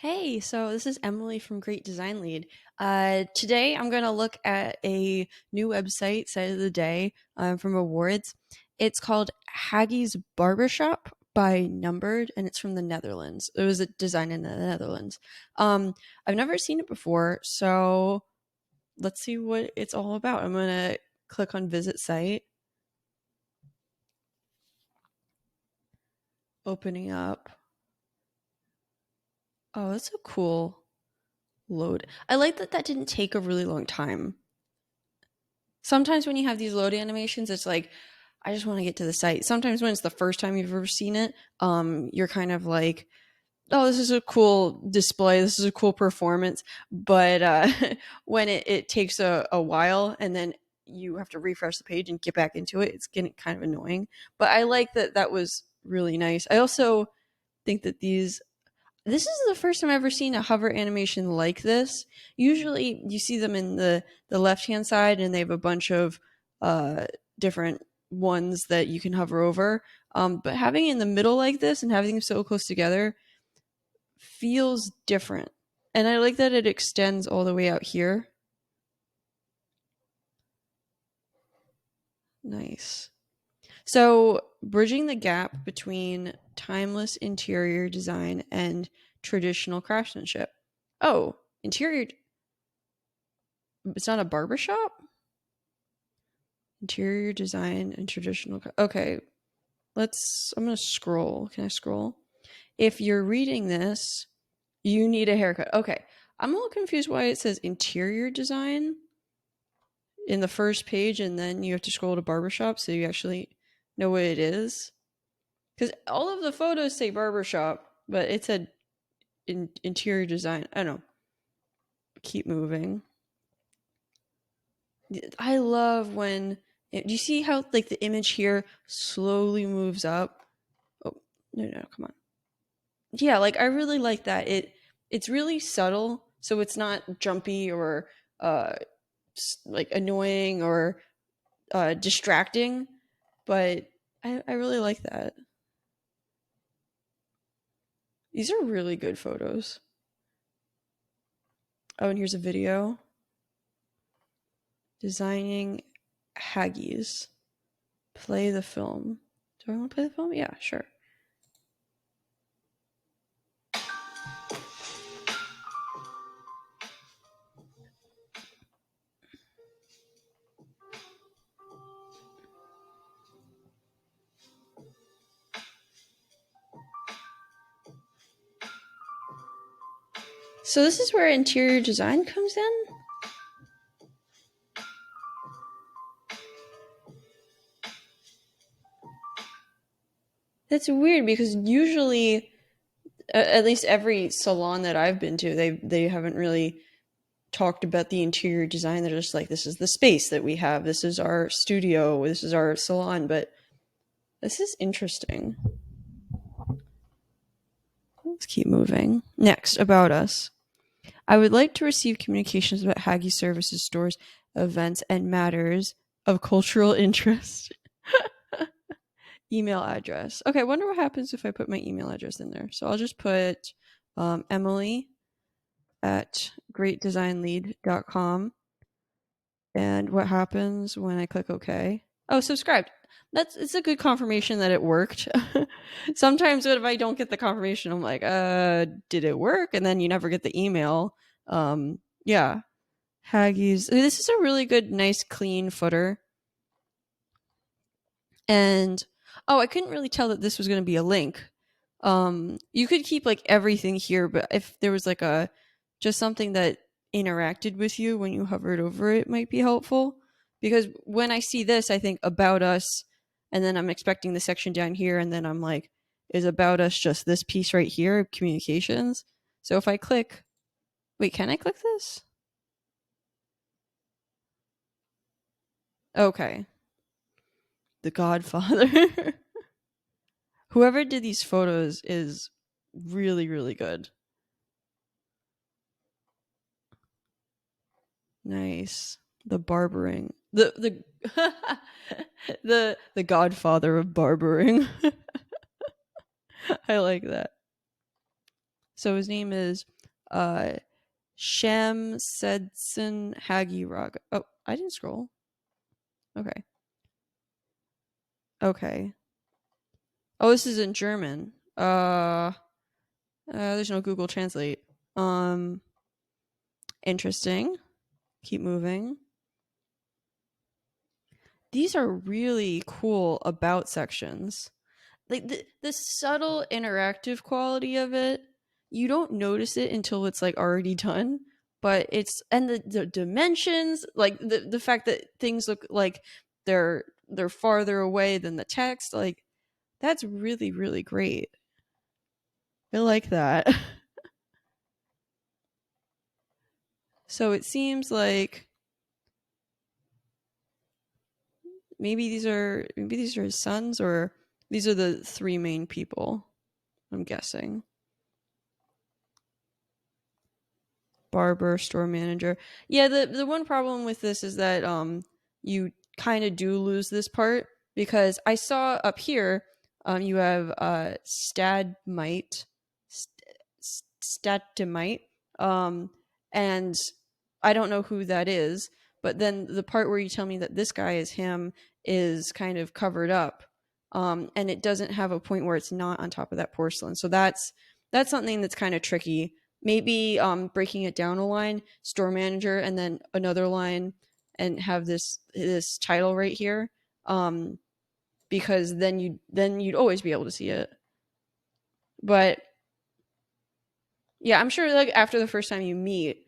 Hey, so this is Emily from Great Design Lead. Today I'm going to look at a new website, site of the day, from awards. It's called Haggie's Barbershop by Numbered, and it's from the Netherlands. It was a design in the Netherlands. I've never seen it before, so let's see what it's all about. I'm going to click on Visit Site, opening up. Oh, that's a cool load. I like that that didn't take a really long time. Sometimes when you have these load animations, it's like, I just want to get to the site. Sometimes when it's the first time you've ever seen it, you're kind of like, oh, this is a cool display. This is a cool performance. But when it takes a while and then you have to refresh the page and get back into it, it's getting kind of annoying. But I like that that was really nice. I also think that this is the first time I've ever seen a hover animation like this. Usually you see them in the left hand side and they have a bunch of uh, different ones that you can hover over. But having it in the middle like this and having them so close together feels different. And I like that it extends all the way out here. Nice. So, bridging the gap between timeless interior design and traditional craftsmanship. Oh, interior, it's not a barbershop? Interior design and traditional. Okay, I'm going to scroll. Can I scroll? If you're reading this, you need a haircut. Okay, I'm a little confused why it says interior design in the first page and then you have to scroll to barbershop so you actually know what it is. Because all of the photos say barbershop, but it said interior design. I don't know. Keep moving. I love when. Do you see how like the image here slowly moves up? Oh, no, come on. Yeah, like I really like that. It's really subtle, so it's not jumpy or uh like annoying or distracting, but I really like that. These are really good photos. Oh, and here's a video. Designing Haggies. Play the film. Do I want to play the film? Yeah, sure. So this is where interior design comes in? That's weird because usually, at least every salon that I've been to, they haven't really talked about the interior design. They're just like, this is the space that we have. This is our studio. This is our salon. But this is interesting. Let's keep moving. Next, about us. I would like to receive communications about Haggy services, stores, events, and matters of cultural interest. Email address. Okay, I wonder what happens if I put my email address in there. So I'll just put Emily at greatdesignlead.com. And what happens when I click OK? Oh, subscribed. It's a good confirmation that it worked. Sometimes if I don't get the confirmation, I'm like, did it work? And then you never get the email. Yeah. Haggis. This is a really good, nice, clean footer. And oh, I couldn't really tell that this was going to be a link. You could keep like everything here, but if there was like a just something that interacted with you when you hovered over it might be helpful. Because when I see this, I think about us, and then I'm expecting the section down here, and then I'm like, is about us just this piece right here, communications? So if I click, wait, can I click this? Okay. The Godfather. Whoever did these photos is really, really good. Nice. The barbering. The Godfather of barbering. I like that. So his name is uh Shem Sedson Hagiraga. Oh, I didn't scroll. Okay. Okay. Oh, this is in German. There's no Google Translate. Um, Interesting. Keep moving. These are really cool about sections. Like the subtle interactive quality of it, you don't notice it until it's like already done. But it's and the dimensions, like the fact that things look like they're farther away than the text, like that's really, really great. I like that. So it seems like maybe these are his sons, or these are the three main people, I'm guessing. Barber, store manager. Yeah, the one problem with this is that you kind of do lose this part, because I saw up here you have Stadmite, Statimite, and I don't know who that is, but then the part where you tell me that this guy is him is kind of covered up, and it doesn't have a point where it's not on top of that porcelain. So that's something that's kind of tricky. Maybe breaking it down a line, store manager, and then another line, and have this title right here, because then you'd always be able to see it. But yeah, I'm sure like after the first time you meet,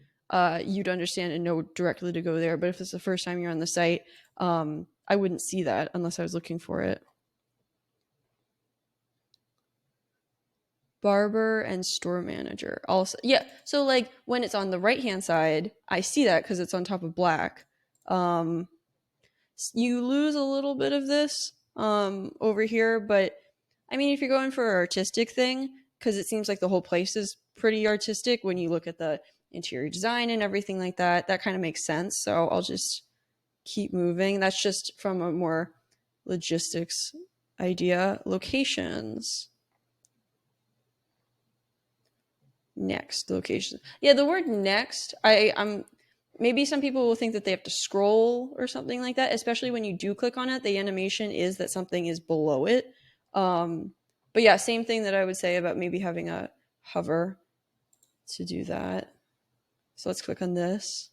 you'd understand and know directly to go there. But if it's the first time you're on the site, I wouldn't see that unless I was looking for it. Barber and store manager also, yeah. So like when it's on the right hand side, I see that because it's on top of black. Um, you lose a little bit of this over here, but I mean, if you're going for an artistic thing, because it seems like the whole place is pretty artistic when you look at the interior design and everything like that, that kind of makes sense. So I'll just keep moving. That's just from a more logistics idea. Locations. Next location. Yeah, the word next, I'm maybe some people will think that they have to scroll or something like that, especially when you do click on it. The animation is that something is below it. Um, but yeah, same thing that I would say about maybe having a hover to do that. So let's click on this.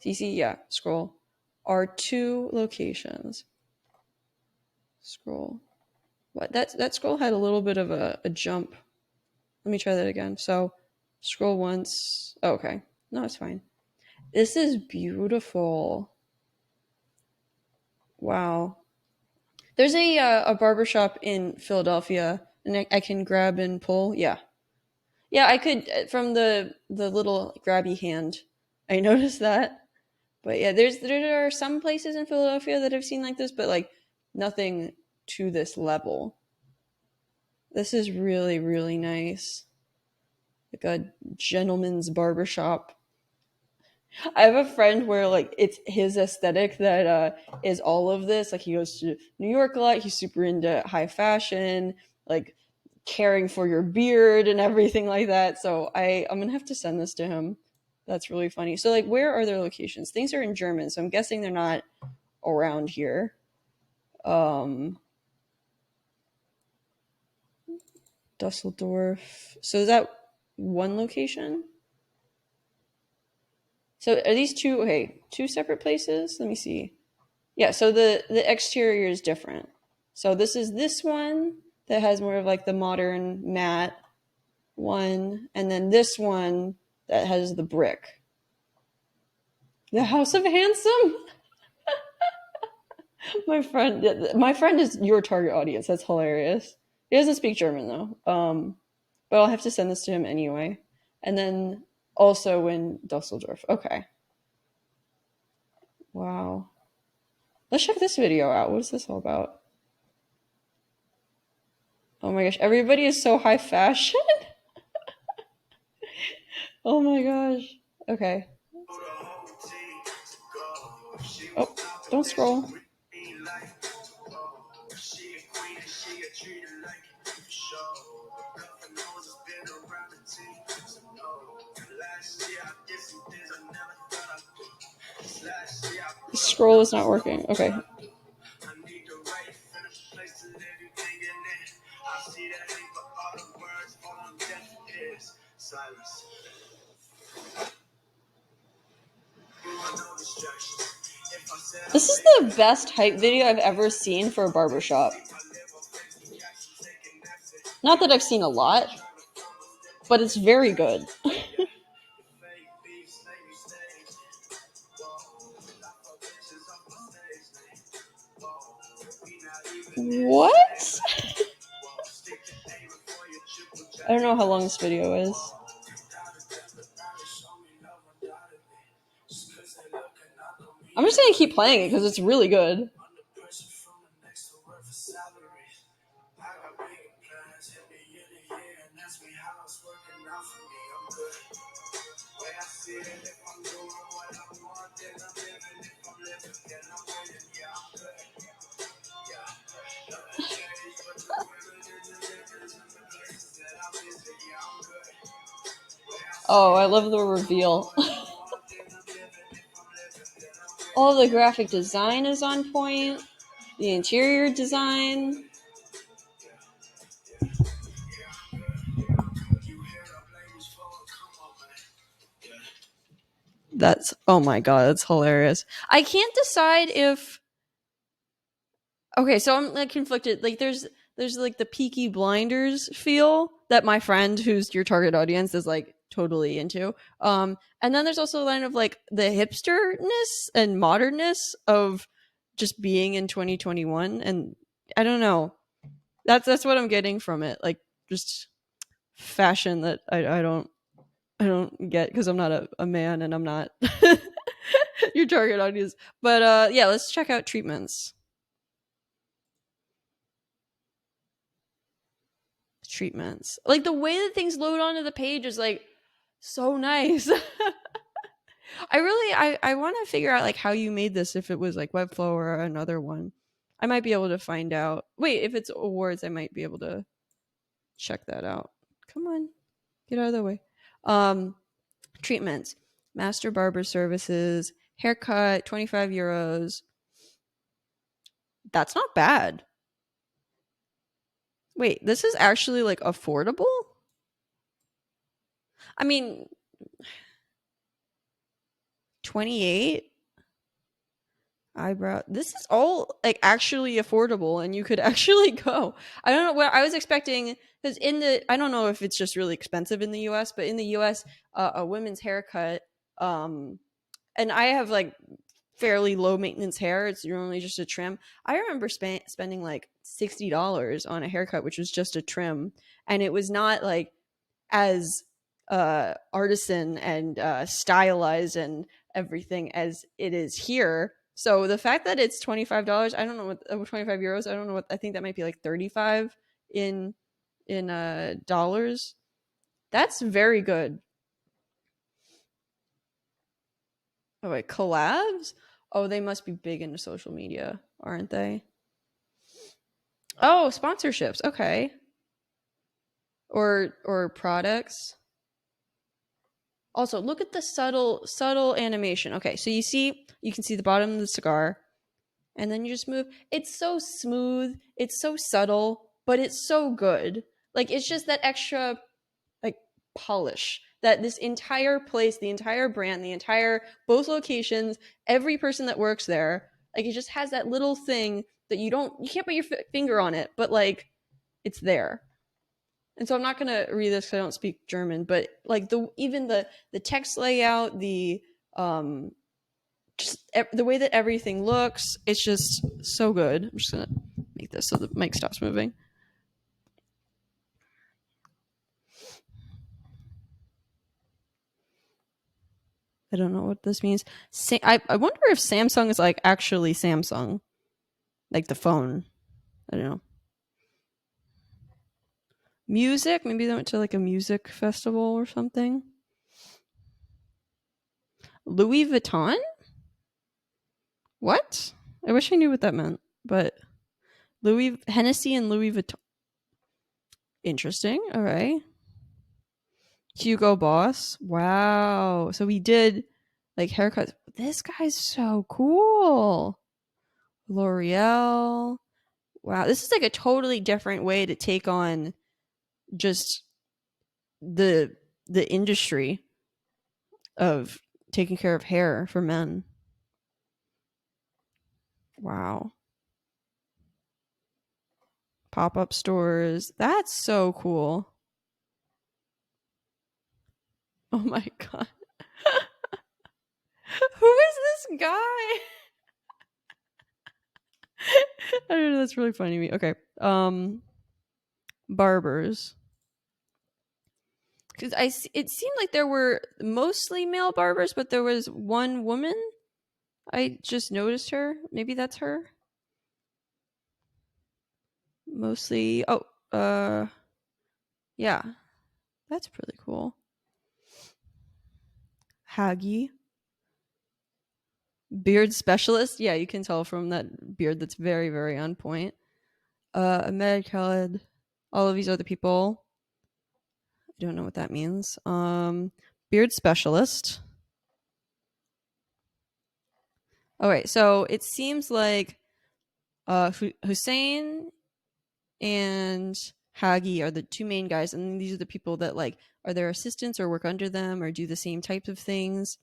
CC, yeah, scroll. Are two locations. Scroll. What that scroll had a little bit of a jump. Let me try that again. So scroll once. Oh, okay. No, it's fine. This is beautiful. Wow. There's a barbershop in Philadelphia, and I can grab and pull. Yeah, yeah. I could from the little grabby hand. I noticed that. But yeah, there are some places in Philadelphia that I've seen like this, but like nothing to this level. This is really, really nice. Like a gentleman's barbershop. I have a friend where like it's his aesthetic that is all of this. Like he goes to New York a lot. He's super into high fashion, like caring for your beard and everything like that. So I'm gonna have to send this to him. That's really funny. So like, where are their locations? Things are in German, so I'm guessing they're not around here. Um, Dusseldorf. So is that one location? So are these two? Okay, two separate places. Let me see. Yeah, so the exterior is different. So this is this one that has more of like the modern matte one, and then this one that has the brick. The House of Handsome. My friend is your target audience. That's hilarious. He doesn't speak German though. But I'll have to send this to him anyway. And then also in Dusseldorf. Okay. Wow. Let's check this video out. What is this all about? Oh my gosh, everybody is so high fashion. Oh my gosh. Okay. Oh, don't scroll. The scroll is not working. Okay. This is the best hype video I've ever seen for a barbershop. Not that I've seen a lot, but it's very good. What? I don't know how long this video is. I'm just gonna keep playing it because it's really good. Oh, I love the reveal. All the graphic design is on point. The interior design. That's, oh my god, that's hilarious. I can't decide if, okay, so I'm like conflicted. Like there's like the Peaky Blinders feel that my friend who's your target audience is like totally into. And then there's also a line of like the hipsterness and modernness of just being in 2021, and I don't know. That's what I'm getting from it. Like just fashion that I don't get because I'm not a man and I'm not your target audience. But yeah, let's check out treatments. Treatments. Like the way that things load onto the page is like so nice. I want to figure out like how you made this, if it was like Webflow or another one. I might be able to find out. Wait, if it's awards, I might be able to check that out. Come on. Get out of the way. Treatments. Master barber services, haircut, 25 euros. That's not bad. Wait, this is actually like affordable? I mean, 28 eyebrow. This is all like actually affordable and you could actually go. I don't know what I was expecting, because in the, I don't know if it's just really expensive in the US, but in the US, a women's haircut, and I have like fairly low maintenance hair. It's normally just a trim. I remember spending like $60 on a haircut, which was just a trim, and it was not like as artisan and stylized and everything as it is here. So the fact that it's $25, I don't know what, 25 euros. I don't know what, I think that might be like 35 in dollars. That's very good. Oh wait, collabs? Oh, they must be big into social media, aren't they? Oh, sponsorships. Okay. Or products. Also, look at the subtle animation. Okay, so you can see the bottom of the cigar, and then you just move. It's so smooth, it's so subtle, but it's so good. Like it's just that extra like polish that this entire place, the entire brand, the entire both locations, every person that works there, like it just has that little thing that you can't put your finger on it, but like it's there. And so I'm not gonna read this because I don't speak German, but like the text layout, the just the way that everything looks, it's just so good. I'm just gonna make this so the mic stops moving. I don't know what this means. I wonder if Samsung is like actually Samsung, like the phone. I don't know. Music, maybe they went to like a music festival or something. Louis Vuitton? What? I wish I knew what that meant, but Hennessy and Louis Vuitton. Interesting. All right. Hugo Boss. Wow. So he did like haircuts. This guy's so cool. L'Oreal. Wow. This is like a totally different way to take on just the industry of taking care of hair for men. Wow. Pop-up stores. That's so cool. Oh my god. Who is this guy? I don't know, that's really funny to me. Okay. Barbers. Cuz it seemed like there were mostly male barbers, but there was one woman. I just noticed her. Maybe that's her. Mostly. Oh, yeah. That's really cool. Haggy. Beard specialist. Yeah, you can tell from that beard that's very, very on point. Ahmed Khaled. All of these other people. I don't know what that means. Beard specialist. All right, so it seems like Hussein and Hagi are the two main guys, and these are the people that like are their assistants or work under them or do the same types of things.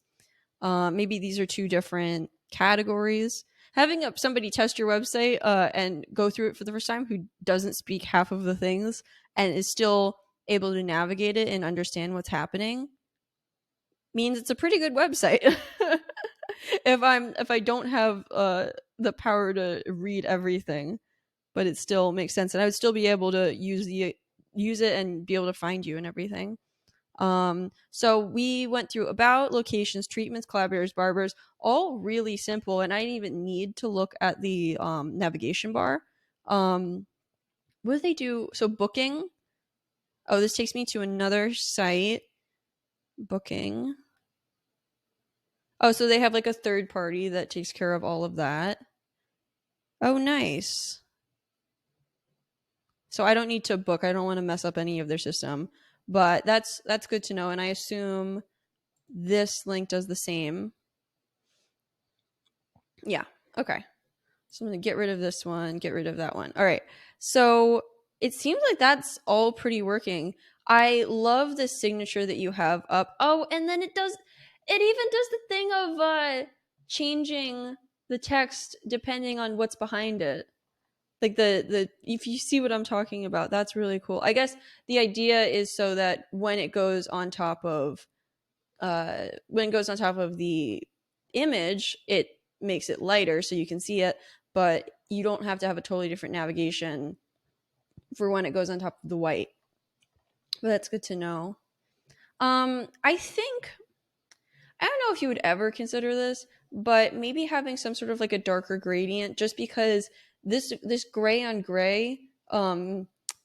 Maybe these are two different categories. Having somebody test your website and go through it for the first time who doesn't speak half of the things and is still able to navigate it and understand what's happening means it's a pretty good website. If I don't have the power to read everything, but it still makes sense, and I would still be able to use it and be able to find you and everything. So we went through about, locations, treatments, collaborators, barbers, all really simple, and I didn't even need to look at the navigation bar. What do they do? So booking. Oh, this takes me to another site. Booking. Oh, so they have like a third party that takes care of all of that. Oh, nice. So I don't need to book. I don't want to mess up any of their system. But that's good to know, and I assume this link does the same. Yeah. Okay. So I'm going to get rid of this one, get rid of that one. All right. So it seems like that's all pretty working. I love the signature that you have up. Oh, and then it even does the thing of changing the text depending on what's behind it. Like the if you see what I'm talking about, that's really cool. I guess the idea is so that when it goes on top of the image, it makes it lighter so you can see it, but you don't have to have a totally different navigation for when it goes on top of the white. But that's good to know. I think I don't know if you would ever consider this, but maybe having some sort of like a darker gradient, just because this gray on gray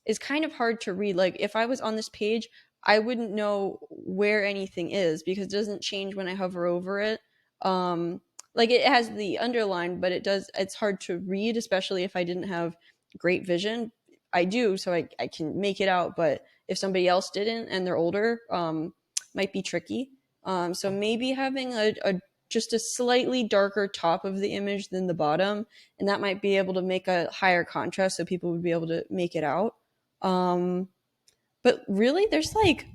is kind of hard to read. Like if I was on this page, I wouldn't know where anything is because it doesn't change when I hover over it. Like it has the underline, but it's hard to read, especially if I didn't have great vision. I do, so I can make it out, but if somebody else didn't and they're older, might be tricky. So maybe having a just a slightly darker top of the image than the bottom, and that might be able to make a higher contrast so people would be able to make it out. But really, there's like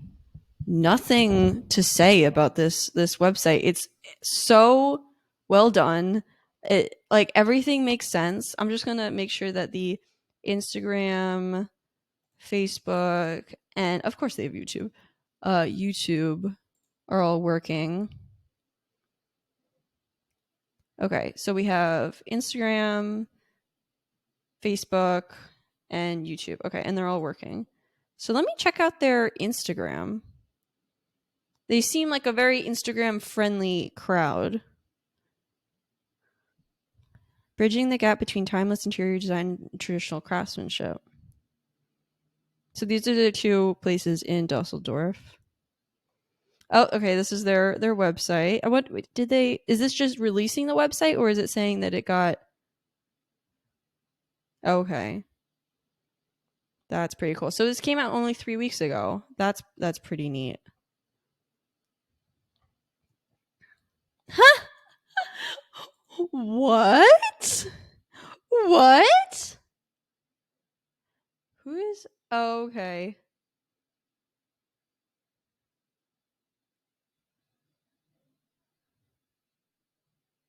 nothing to say about this website. It's so well done. It like everything makes sense. I'm just gonna make sure that the Instagram, Facebook, and of course they have YouTube. YouTube are all working. Okay, so we have Instagram, Facebook, and YouTube. Okay, and they're all working. So let me check out their Instagram. They seem like a very Instagram friendly crowd. Bridging the gap between timeless interior design and traditional craftsmanship. So these are the two places in Dusseldorf. Oh, okay. This is their website. What did they? Is this just releasing the website, or is it saying that it got? Okay, that's pretty cool. So this came out only 3 weeks ago. That's pretty neat. What? What? Who is? Oh, okay.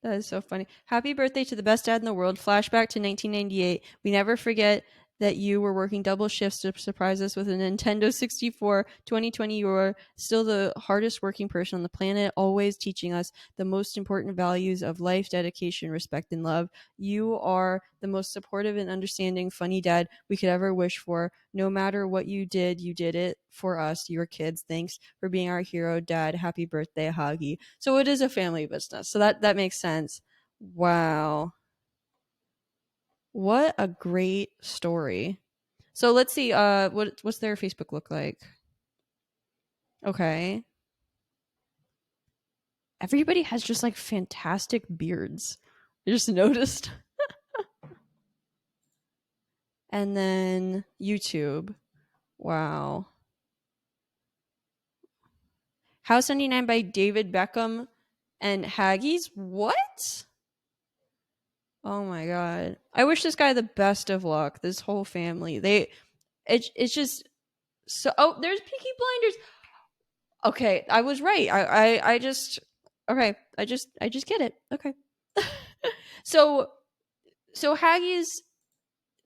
That is so funny. Happy birthday to the best dad in the world. Flashback to 1998. We never forget that you were working double shifts to surprise us with a Nintendo 64. 2020, you were still the hardest working person on the planet, always teaching us the most important values of life, dedication, respect, and love. You are the most supportive and understanding, funny dad we could ever wish for. No matter what you did it for us, your kids. Thanks for being our hero, Dad. Happy birthday, Hagi. So it is a family business. So that makes sense. Wow. What a great story. So let's see, what's their Facebook look like? Okay. Everybody has just like fantastic beards. I just noticed. And then YouTube. Wow. House 99 by David Beckham and Haggis? What? Oh my god. I wish this guy the best of luck. This whole family. It's just so oh, there's Peaky Blinders. Okay, I was right. I just okay, I just get it. Okay. so Haggis,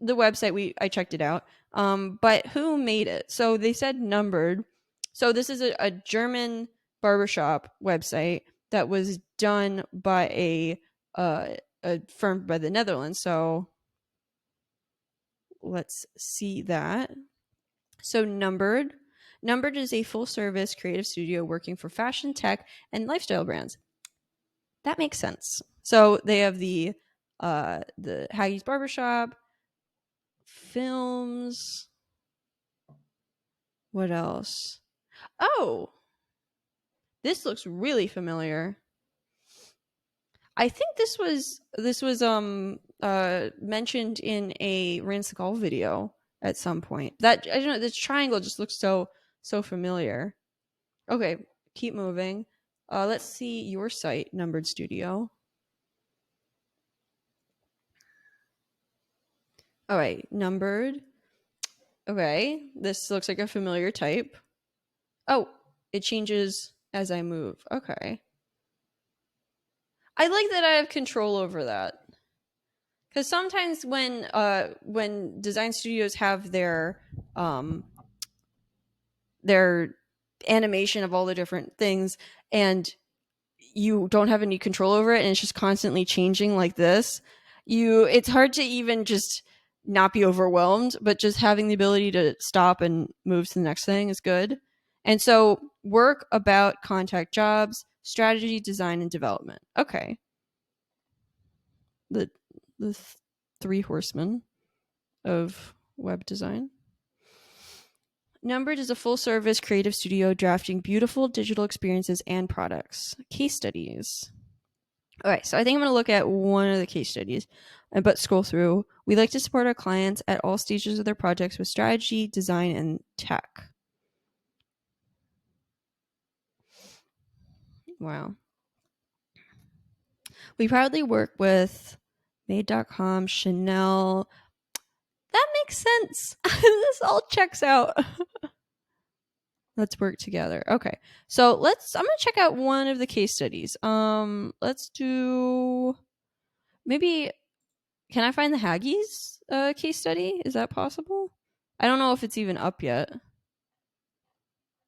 the website, I checked it out. But who made it? So they said Numbered. So this is a German barbershop website that was done by a firm by the Netherlands. So let's see that. So Numbered is a full service creative studio working for fashion, tech, and lifestyle brands. That makes sense. So they have the Haggis Barbershop, films. What else? Oh, this looks really familiar. I think this was mentioned in a Rinse the Call video at some point. That I don't know, this triangle just looks so familiar. Okay, keep moving. Let's see your site, Numbered Studio. All right, Numbered. Okay, this looks like a familiar type. Oh, it changes as I move. Okay. I like that I have control over that. Because sometimes when design studios have their animation of all the different things and you don't have any control over it and it's just constantly changing like this, it's hard to even just not be overwhelmed, but just having the ability to stop and move to the next thing is good. And so work, about, contact, jobs, strategy, design, and development. Okay. The the three horsemen of web design. Numbered is a full service creative studio drafting beautiful digital experiences and products. Case studies. All right, so I think I'm going to look at one of the case studies, but scroll through. We like to support our clients at all stages of their projects with strategy, design, and tech. Wow. We proudly work with Made.com, Chanel. That makes sense. This all checks out. Let's work together. Okay. So I'm gonna check out one of the case studies. Let's do maybe can I find the Haggis case study? Is that possible? I don't know if it's even up yet.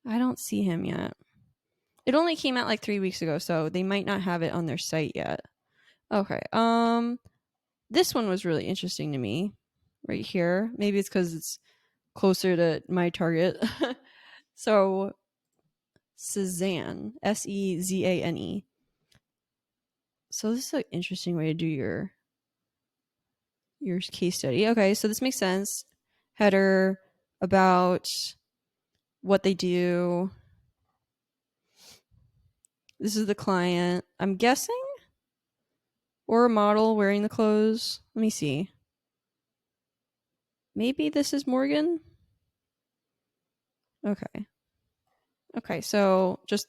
I don't see him yet. It only came out like 3 weeks ago, so they might not have it on their site yet. Okay. This one was really interesting to me right here. Maybe it's because it's closer to my target. So Sezane, Sezane. So this is an interesting way to do your case study. Okay, so this makes sense. Header about what they do. This is the client, I'm guessing, or a model wearing the clothes. Let me see. Maybe this is Morgan. Okay, so just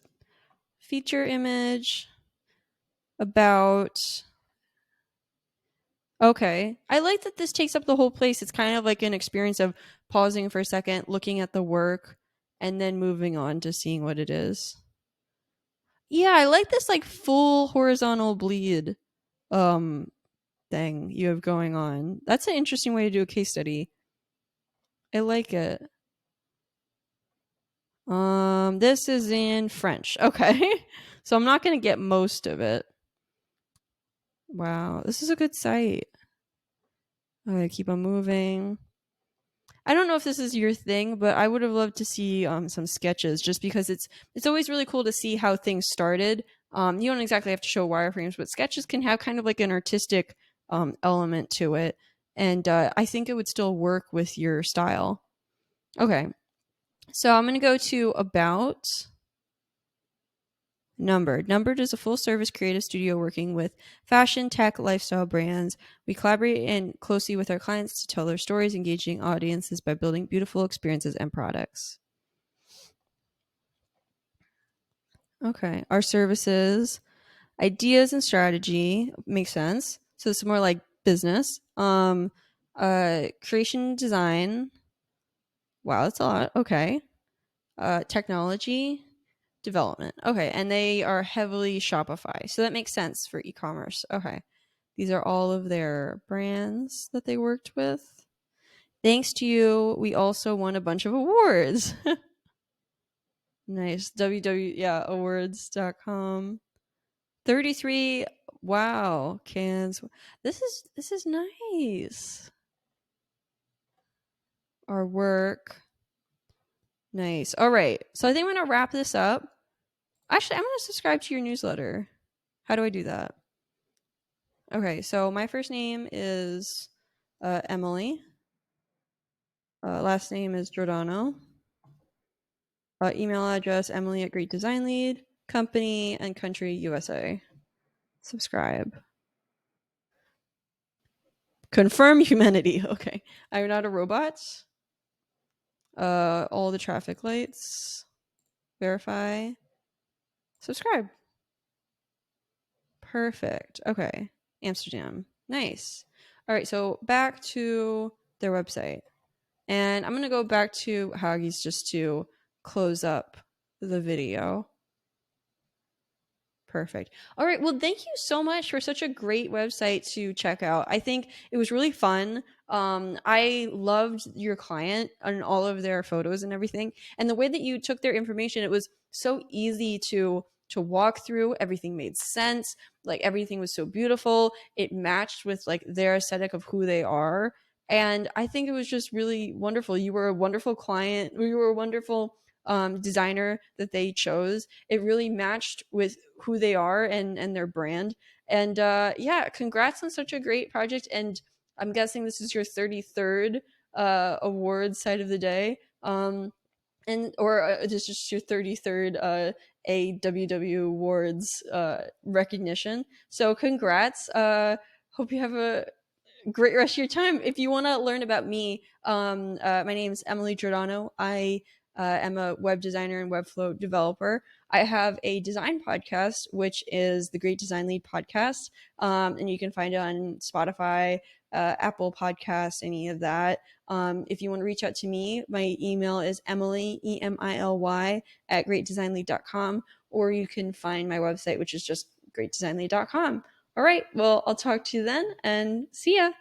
feature image. about. Okay. I like that this takes up the whole place. It's kind of like an experience of pausing for a second, looking at the work, and then moving on to seeing what it is. Yeah, I like this like full horizontal bleed um thing you have going on. That's an interesting way to do a case study. I like it. This is in French. Okay. So I'm not going to get most of it. Wow, this is a good site. Okay, keep on moving. I don't know if this is your thing, but I would have loved to see some sketches just because it's always really cool to see how things started. You don't exactly have to show wireframes, but sketches can have kind of like an artistic element to it. And I think it would still work with your style. Okay, so I'm going to go to About. Numbered. Numbered is a full service creative studio working with fashion, tech, lifestyle brands. We collaborate in closely with our clients to tell their stories, engaging audiences by building beautiful experiences and products. Okay. Our services, ideas and strategy makes sense. So it's more like business. Creation design. Wow, that's a lot. Okay. Technology, development. Okay, and they are heavily Shopify. So that makes sense for e-commerce. Okay. These are all of their brands that they worked with. Thanks to you, we also won a bunch of awards. Nice. Yeah, awards.com. 33 wow, cans. This is nice. Our work. Nice. All right. So I think I'm going to wrap this up. Actually, I'm going to subscribe to your newsletter. How do I do that? Okay, so my first name is Emily. Last name is Giordano. Email address Emily at Great Design Lead. Company and country USA. Subscribe. Confirm humanity. Okay. I'm not a robot. All the traffic lights. Verify. Subscribe. Perfect. Okay. Amsterdam. Nice. All right, so back to their website. And I'm going to go back to Haggis just to close up the video. Perfect. All right. Well, thank you so much for such a great website to check out. I think it was really fun. I loved your client and all of their photos and everything. And the way that you took their information, it was so easy to walk through. Everything made sense. Like everything was so beautiful. It matched with like their aesthetic of who they are. And I think it was just really wonderful. You were a wonderful client. You were a wonderful designer that they chose. It really matched with who they are and their brand. And yeah, congrats on such a great project. And I'm guessing this is your 33rd award site of the day. And or this is just your 33rd AWW Awards recognition. So congrats. Hope you have a great rest of your time. If you want to learn about me, my name is Emily Giordano. I am a web designer and Webflow developer. I have a design podcast, which is the Great Design Lead podcast, and you can find it on Spotify, Apple Podcasts, any of that. If you want to reach out to me, my email is Emily, EMILY, at greatdesignlead.com, or you can find my website, which is just greatdesignlead.com. All right, well, I'll talk to you then and see ya.